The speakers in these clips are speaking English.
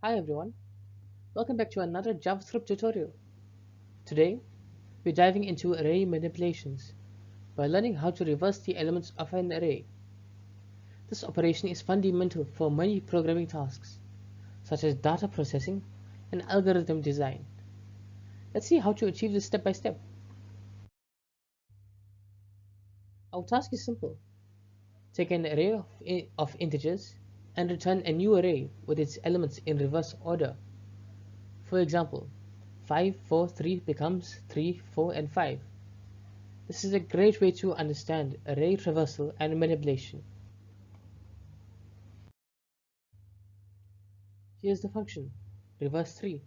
Hi everyone, welcome back to another JavaScript tutorial. Today, we're diving into array manipulations by learning how to reverse the elements of an array. This operation is fundamental for many programming tasks, such as data processing and algorithm design. Let's see how to achieve this step by step. Our task is simple. Take an array of integers and return a new array with its elements in reverse order. For example, 5, 4, 3 becomes 3, 4, and 5. This is a great way to understand array traversal and manipulation. Here's the function, reverse3.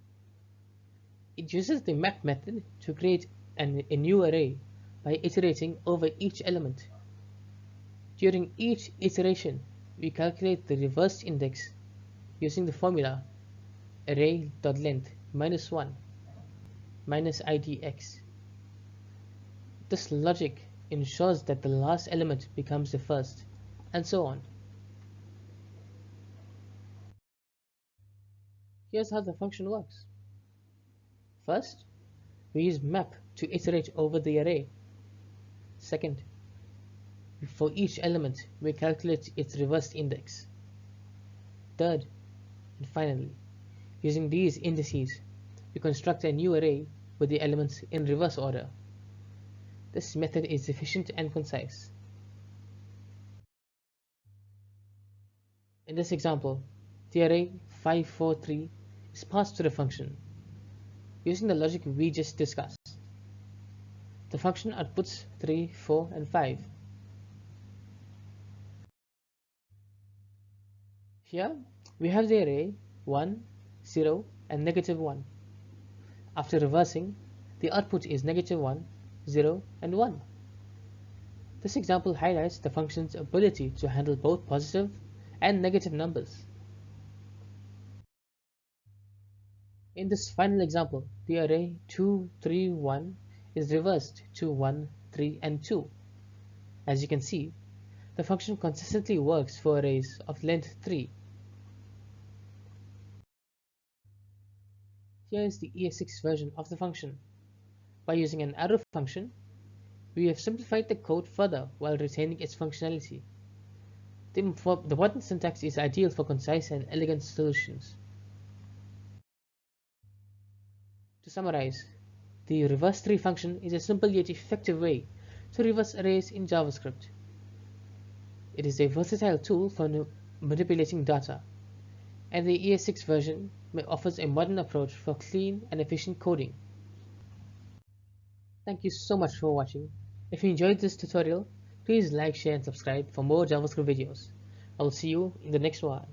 It uses the map method to create a new array by iterating over each element. During each iteration, we calculate the reversed index using the formula array.length minus 1 minus idx. This logic ensures that the last element becomes the first, and so on. Here's how the function works. First, we use map to iterate over the array. Second, for each element, we calculate its reversed index. Third, and finally, using these indices, we construct a new array with the elements in reverse order. This method is efficient and concise. In this example, the array 543 is passed to the function using the logic we just discussed. The function outputs 3, 4, and 5. Here we have the array 1, 0, and negative 1. After reversing, the output is negative 1, 0, and 1. This example highlights the function's ability to handle both positive and negative numbers. In this final example, the array 2, 3, 1 is reversed to 1, 3, and 2. As you can see, the function consistently works for arrays of length 3. Here is the ES6 version of the function. By using an arrow function, we have simplified the code further while retaining its functionality. The modern syntax is ideal for concise and elegant solutions. To summarize, the reverse3 function is a simple yet effective way to reverse arrays in JavaScript. It is a versatile tool for manipulating data, and the ES6 version offers a modern approach for clean and efficient coding. Thank you so much for watching. If you enjoyed this tutorial, please like, share, and subscribe for more JavaScript videos. I will see you in the next one.